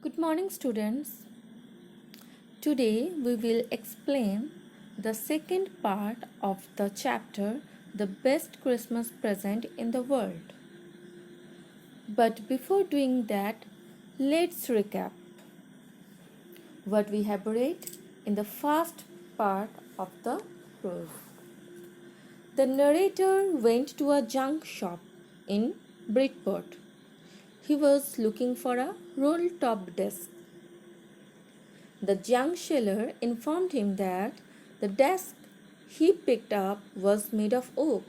Good morning, students. Today we will explain the second part of the chapter The Best Christmas Present in the World. But before doing that, let's recap what we have read in the first part of the prose. The narrator went to a junk shop in Bridport. He was looking for a roll-top desk. The junk seller informed him that the desk he picked up was made of oak.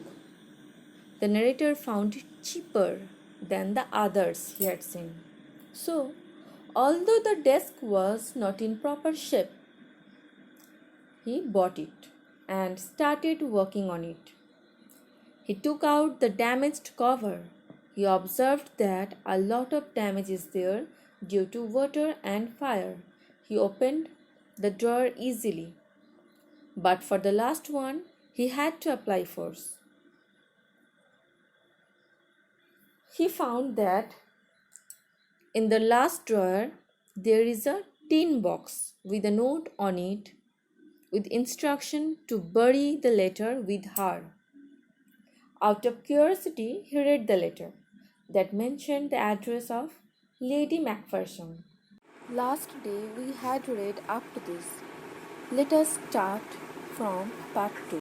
The narrator found it cheaper than the others he had seen. So, although the desk was not in proper shape, he bought it and started working on it. He took out the damaged cover. He observed that a lot of damage is there due to water and fire. He opened the drawer easily, but for the last one, he had to apply force. He found that in the last drawer, there is a tin box with a note on it with instruction to bury the letter with her. Out of curiosity, he read the letter that mentioned the address of Lady Macpherson. Last day we had read up to this. Let us start from part 2.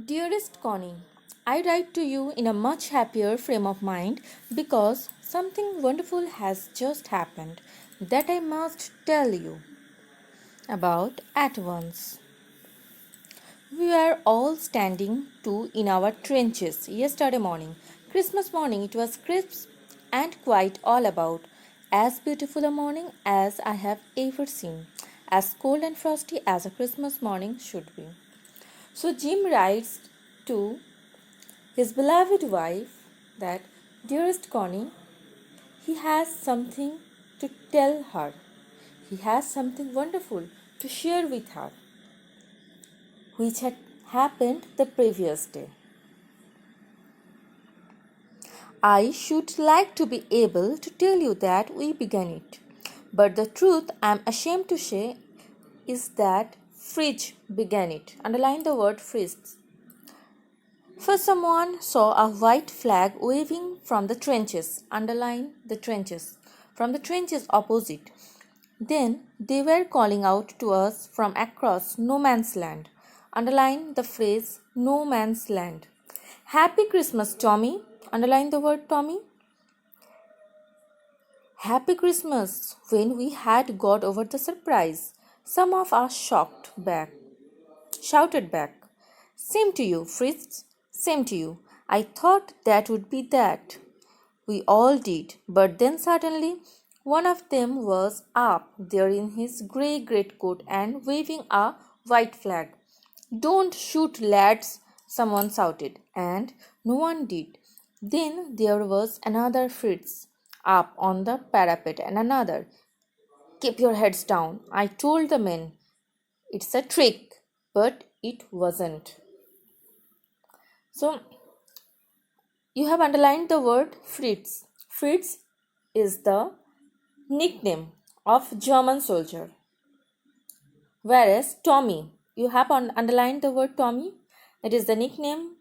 Dearest Connie, I write to you in a much happier frame of mind because something wonderful has just happened that I must tell you about at once. We were all standing in our trenches yesterday morning. Christmas morning, it was crisp and quiet all about. As beautiful a morning as I have ever seen. As cold and frosty as a Christmas morning should be. So Jim writes to his beloved wife that, Dearest Connie, he has something to tell her. He has something wonderful to share with her, which had happened the previous day. I should like to be able to tell you that we began it, but the truth I am ashamed to say is that Fridge began it. Underline the word Fridge. First, someone saw a white flag waving from the trenches. Underline the trenches. From the trenches opposite. Then they were calling out to us from across no man's land. Underline the phrase no man's land. Happy Christmas, Tommy. Underline the word Tommy. Happy Christmas. When we had got over the surprise, some of us shouted back. Same to you, Fritz. Same to you. I thought that would be that. We all did, but then suddenly one of them was up there in his grey greatcoat and waving a white flag. Don't shoot, lads, someone shouted, and no one did. Then there was another Fritz up on the parapet and another. Keep your heads down, I told the men. It's a trick, but it wasn't. So, you have underlined the word Fritz. Fritz is the nickname of German soldier. Whereas Tommy, you have underlined the word Tommy. It is the nickname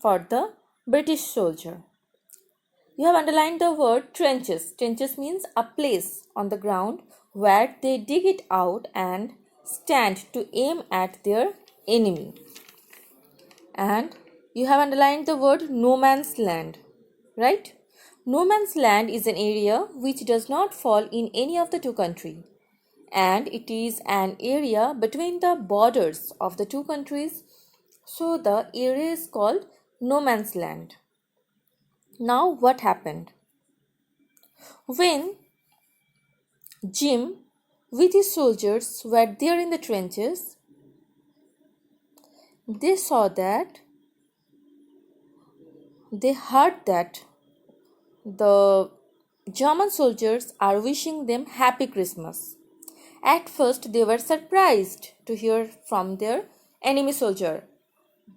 for the British soldier. You have underlined the word trenches. Trenches means a place on the ground where they dig it out and stand to aim at their enemy. And you have underlined the word no man's land, right? No man's land is an area which does not fall in any of the two countries, and it is an area between the borders of the two countries, so the area is called no man's land. Now what happened? When Jim with his soldiers were there in the trenches, they heard that the German soldiers are wishing them Happy Christmas. At first, they were surprised to hear from their enemy soldier,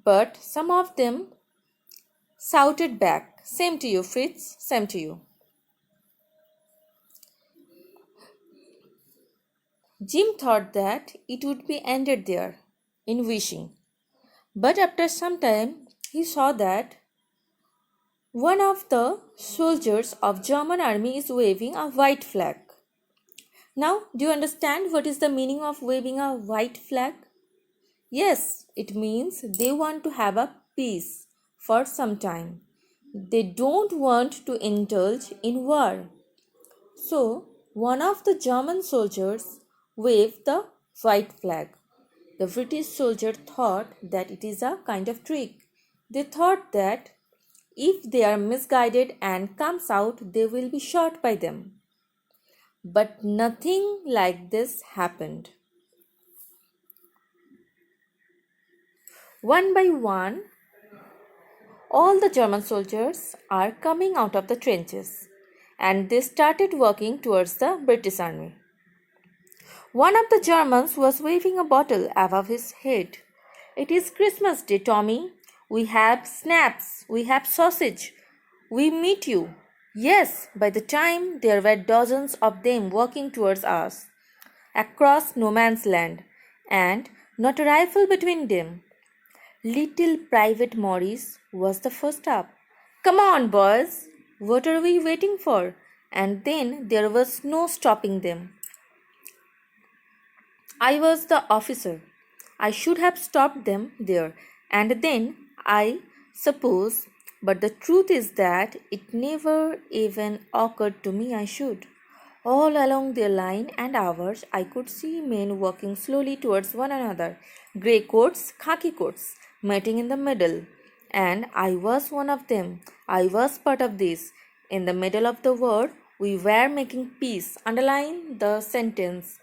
but some of them shouted back, Same to you, Fritz, same to you. Jim thought that it would be ended there, in wishing. But after some time, he saw that one of the soldiers of German army is waving a white flag. Now, do you understand what is the meaning of waving a white flag? Yes, it means they want to have a peace for some time. They don't want to indulge in war. So, one of the German soldiers waved the white flag. The British soldier thought that it is a kind of trick. They thought that if they are misguided and comes out, they will be shot by them. But nothing like this happened. One by one, all the German soldiers are coming out of the trenches and they started working towards the British army. One of the Germans was waving a bottle above his head. "It is Christmas Day, Tommy. We have snaps, we have sausage. We meet you." Yes, by the time there were dozens of them walking towards us, across no man's land, and not a rifle between them. Little Private Maurice was the first up. "Come on, boys, what are we waiting for?" And then there was no stopping them. I was the officer. I should have stopped them there and then, I suppose, but the truth is that it never even occurred to me I should. All along their line and ours, I could see men walking slowly towards one another, grey coats, khaki coats, meeting in the middle. And I was one of them. I was part of this. In the middle of the word, we were making peace. Underline the sentence.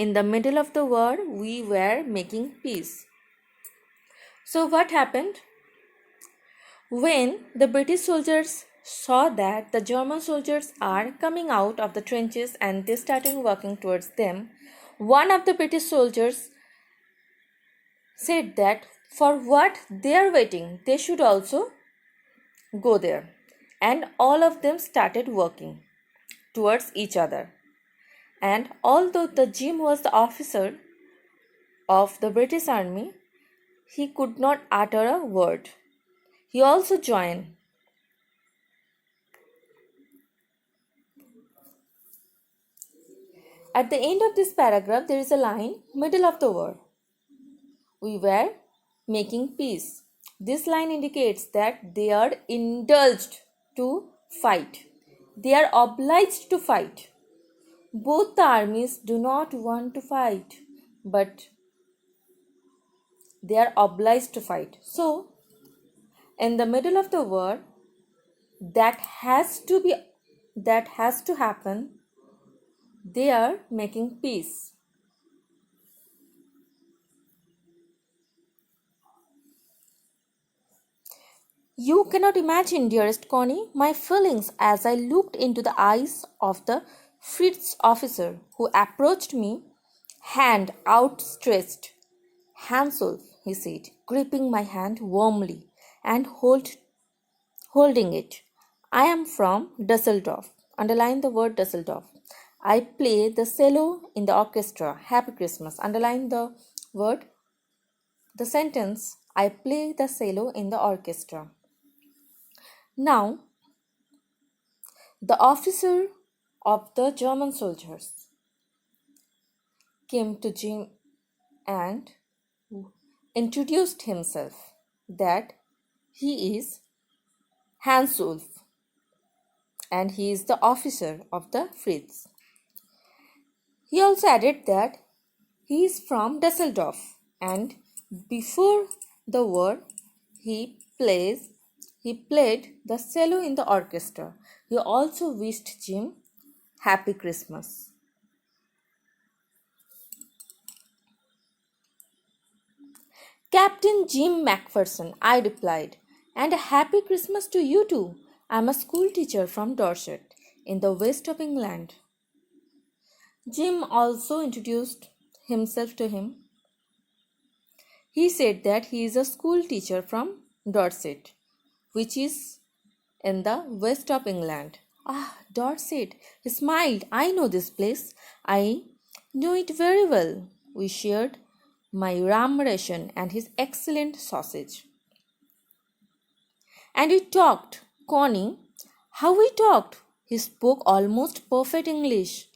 In the middle of the war, we were making peace. So what happened? When the British soldiers saw that the German soldiers are coming out of the trenches and they started walking towards them, one of the British soldiers said that for what they are waiting, they should also go there. And all of them started working towards each other. And although the Jim was the officer of the British army, he could not utter a word. He also joined. At the end of this paragraph, there is a line, middle of the word. We were making peace. This line indicates that they are indulged to fight. They are obliged to fight. Both the armies do not want to fight, but they are obliged to fight. So, in the middle of the word, that has to happen. They are making peace. You cannot imagine, dearest Connie, my feelings as I looked into the eyes of the Fritz officer who approached me, hand outstretched. "Hansel," he said, gripping my hand warmly and holding it. "I am from Dusseldorf." Underline the word Dusseldorf. "I play the cello in the orchestra. Happy Christmas." Underline the word, the sentence, "I play the cello in the orchestra." Now, the officer of the German soldiers came to Jim and introduced himself that he is Hans Ulf and he is the officer of the Fritz. He also added that he is from Dusseldorf and before the war he played the cello in the orchestra. He also wished Jim Happy Christmas. "Captain Jim Macpherson," I replied, "and a happy Christmas to you too. I'm a school teacher from Dorset, in the west of England." Jim also introduced himself to him. He said that he is a school teacher from Dorset, which is in the west of England. "Ah, Dorset," he smiled. "I know this place. I Knew it very well. We shared my ram ration and his excellent sausage. And we talked, Connie. How we talked! He spoke almost perfect English,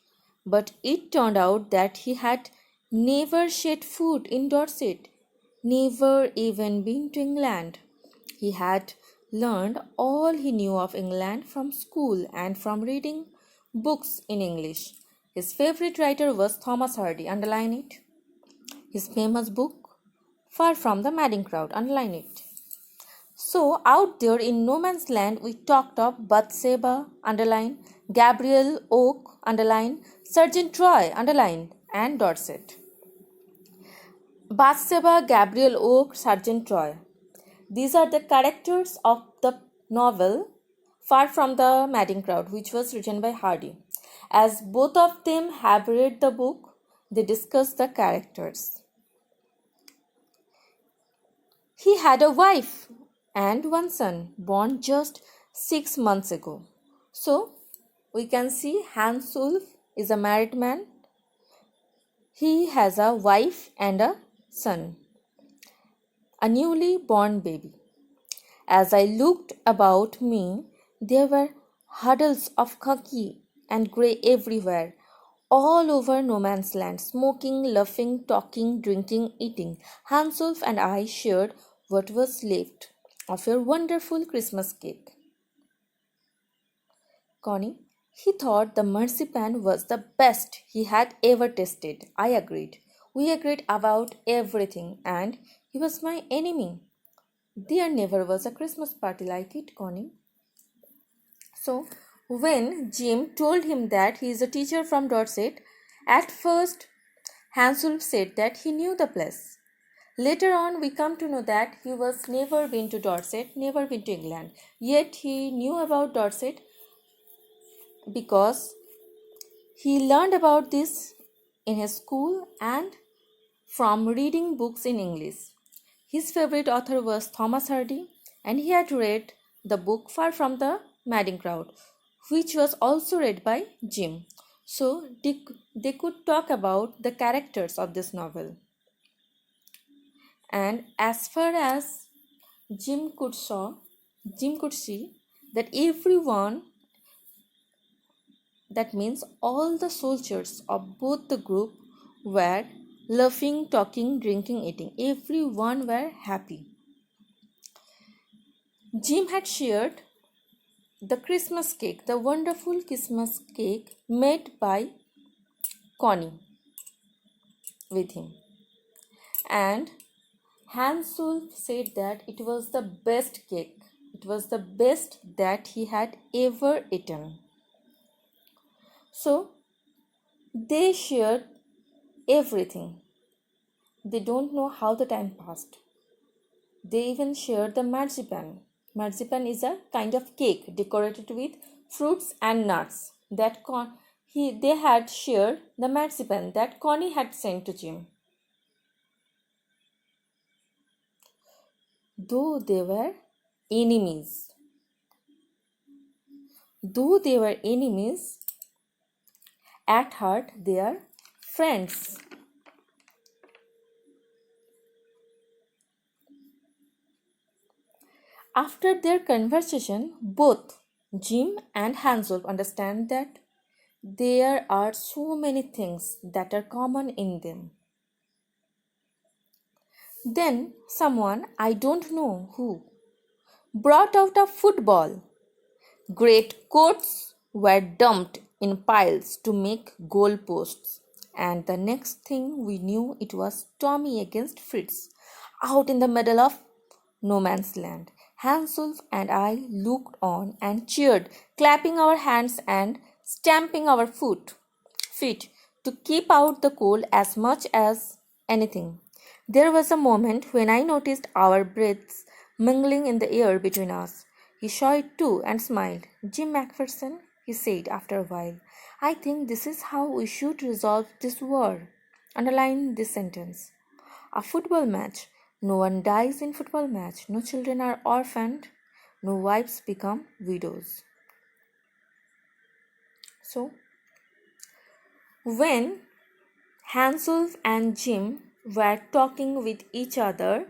but it turned out that he had never set foot in Dorset, never even been to England. He had learned all he knew of England from school and from reading books in English. His favorite writer was Thomas Hardy, underline it. His famous book, Far from the Madding Crowd, underline it. So, out there in no man's land, we talked of Bathsheba, underline, Gabriel Oak, underline, Sergeant Troy, underline, and Dorset. Bathsheba, Gabriel Oak, Sergeant Troy. These are the characters of the novel Far from the Madding Crowd, which was written by Hardy. As both of them have read the book, they discuss the characters. He had a wife and one son born just 6 months ago. So, we can see Hans Ulf is a married man. He has a wife and a son, a newly born baby. As I looked about me, there were huddles of khaki and grey everywhere, all over no man's land, smoking, laughing, talking, drinking, eating. Hansulf and I shared what was left of your wonderful Christmas cake. Connie, he thought the marzipan was the best he had ever tasted. I agreed. We agreed about everything, and he was my enemy. There never was a Christmas party like it, Connie. So, when Jim told him that he is a teacher from Dorset, at first Hansel said that he knew the place. Later on, we come to know that he was never been to Dorset, never been to England. Yet he knew about Dorset because he learned about this in his school and from reading books in English. His favorite author was Thomas Hardy, and he had read the book Far from the Madding Crowd, which was also read by Jim. So they could talk about the characters of this novel. And as far as Jim could see that everyone, that means all the soldiers of both the group, were laughing, talking, drinking, eating. Everyone were happy. Jim had shared the Christmas cake, the wonderful Christmas cake made by Connie with him. And Hansel said that it was the best cake. It was the best that he had ever eaten. So they shared everything. They don't know how the time passed. They even shared the marzipan. Marzipan is a kind of cake decorated with fruits and nuts. They had shared the marzipan that Connie had sent to Jim. Though they were enemies. At heart they are friends. After their conversation, both Jim and Hansel understand that there are so many things that are common in them. Then someone, I don't know who, brought out a football. Great coats were dumped in piles to make goal posts. And the next thing we knew, it was Tommy against Fritz, out in the middle of no man's land. Hansel and I looked on and cheered, clapping our hands and stamping our feet to keep out the cold as much as anything. There was a moment when I noticed our breaths mingling in the air between us. He saw it too and smiled. Jim Macpherson, he said after a while, I think this is how we should resolve this war. Underline this sentence. A football match. No one dies in football match. No children are orphaned. No wives become widows. So, when Hansel and Jim were talking with each other.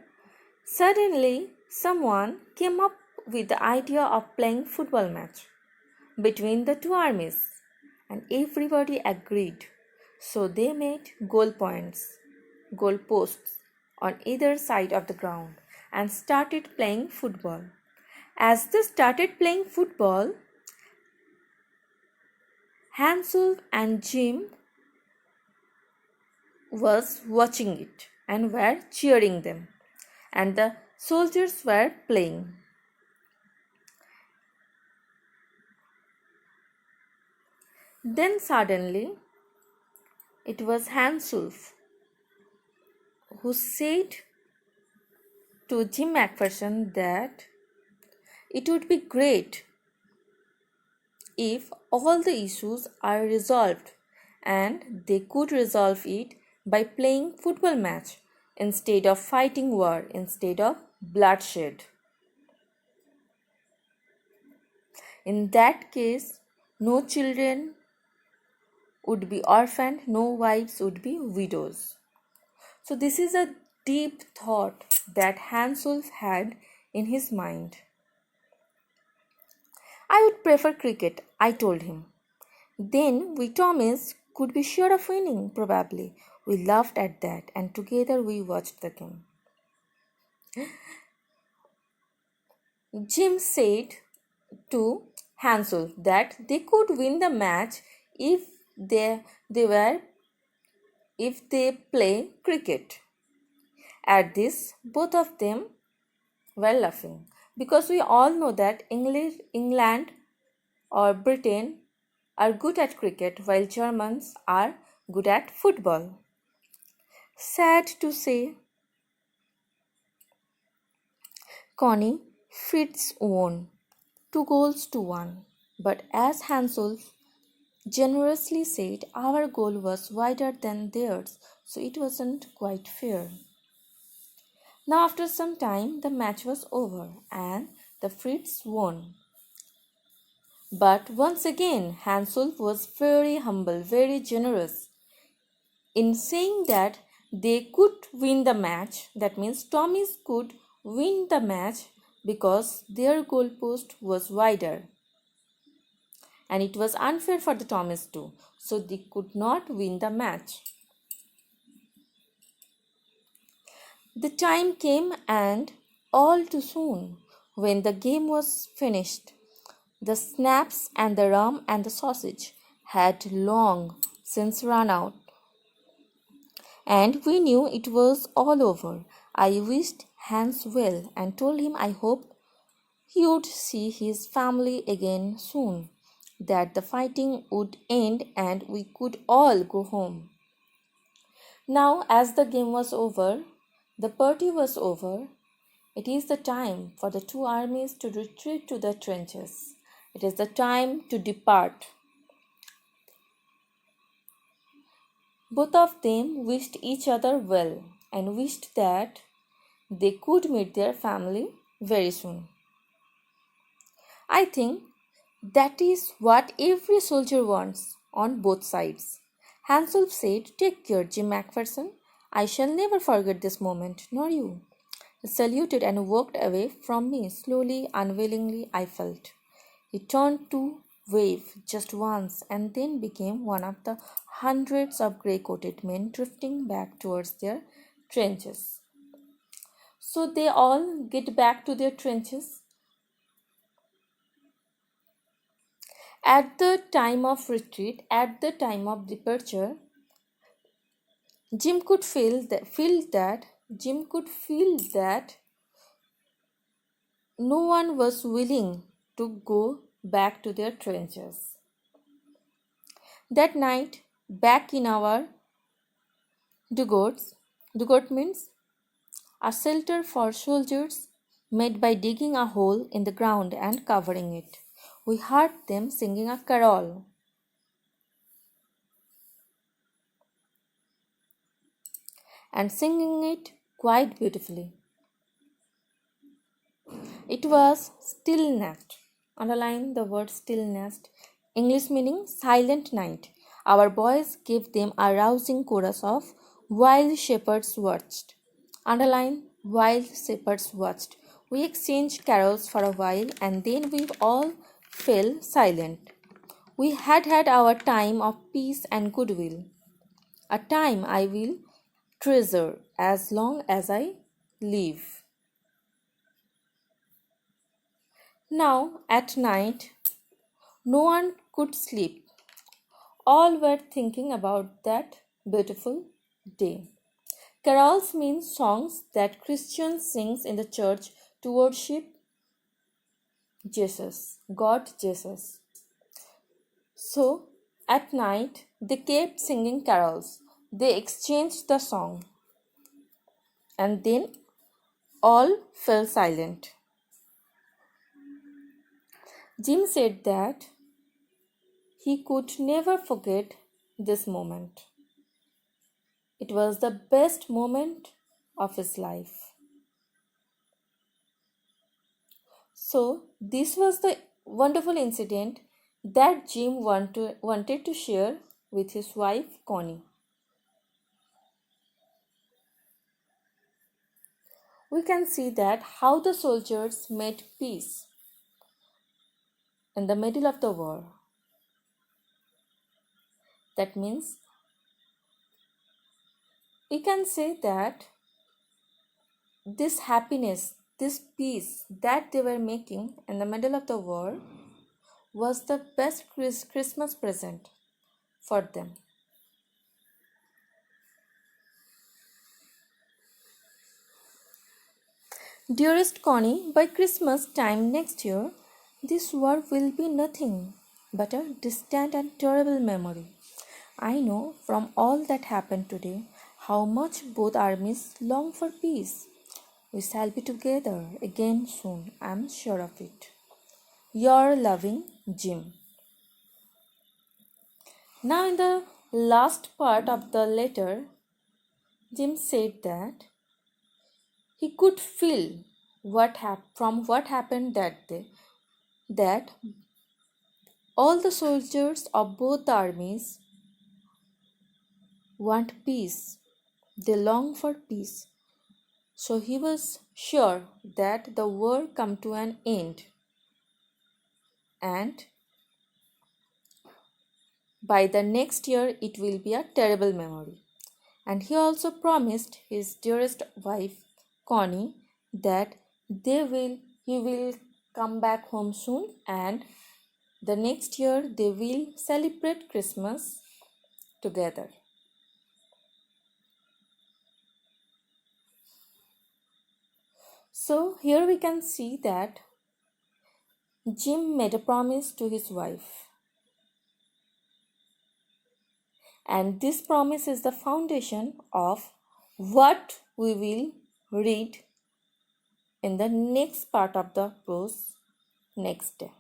Suddenly, someone came up with the idea of playing football match between the two armies, and everybody agreed. So they made goal posts on either side of the ground and started playing football. As they started playing football, Hansel and Jim was watching it and were cheering them, and the soldiers were playing. Then suddenly it was Hansel who said to Jim McPherson that it would be great if all the issues are resolved, and they could resolve it by playing football match instead of fighting war, instead of bloodshed. In that case, no children would be orphaned, no wives would be widows. So this is a deep thought that Hansel had in his mind. I would prefer cricket, I told him. Then we Thomas could be sure of winning, probably. We laughed at that, and together we watched the game. Jim said to Hansel that they could win the match if they were if they play cricket. At this, both of them were laughing because we all know that England or Britain are good at cricket while Germans are good at football. Sad to say, Connie Fritz won 2-1, but as Hansel generously said, our goal was wider than theirs, so it wasn't quite fair. Now, after some time, the match was over and the Fritz won. But once again, Hansel was very humble, very generous in saying that they could win the match. That means Tommy's could win the match because their goalpost was wider. And it was unfair for the Tommies too, so they could not win the match. The time came, and all too soon, when the game was finished, the snaps and the rum and the sausage had long since run out, and we knew it was all over. I wished Hans well and told him I hoped he would see his family again soon, that the fighting would end and we could all go home. Now, as the game was over, the party was over, it is the time for the two armies to retreat to the trenches. It is the time to depart. Both of them wished each other well and wished that they could meet their family very soon. I think that is what every soldier wants on both sides. Hansel said, "Take care, Jim McPherson. I shall never forget this moment, nor you." He saluted and walked away from me, slowly, unwillingly, I felt. He turned to wave just once and then became one of the hundreds of grey-coated men drifting back towards their trenches. So they all get back to their trenches. At the time of retreat, at the time of departure, Jim could feel that no one was willing to go back to their trenches. That night, back in our dugout means a shelter for soldiers made by digging a hole in the ground and covering it. We heard them singing a carol. And singing it quite beautifully. It was still night. Underline the word still night. English meaning silent night. Our boys gave them a rousing chorus of While Shepherds Watched. Underline While Shepherds Watched. We exchanged carols for a while and then we all fell silent. We had had our time of peace and goodwill, a time I will treasure as long as I live. Now, at night, no one could sleep. All were thinking about that beautiful day. Carols mean songs that Christians sing in the church to worship Jesus, God Jesus. So, at night, they kept singing carols. They exchanged the song and then all fell silent. Jim said that he could never forget this moment. It was the best moment of his life. So, this was the wonderful incident that Jim wanted to share with his wife Connie. We can see that how the soldiers made peace in the middle of the war. That means we can say that this happiness, this peace that they were making in the middle of the war was the best Christmas present for them. Dearest Connie, by Christmas time next year, this war will be nothing but a distant and terrible memory. I know from all that happened today how much both armies long for peace. We shall be together again soon, I am sure of it. Your loving Jim. Now, in the last part of the letter, Jim said that he could feel from what happened that day that all the soldiers of both the armies want peace. They long for peace. So he was sure that the war come to an end and by the next year it will be a terrible memory. And he also promised his dearest wife Connie that he will come back home soon and the next year they will celebrate Christmas together. So here we can see that Jim made a promise to his wife. And this promise is the foundation of what we will read in the next part of the prose next day.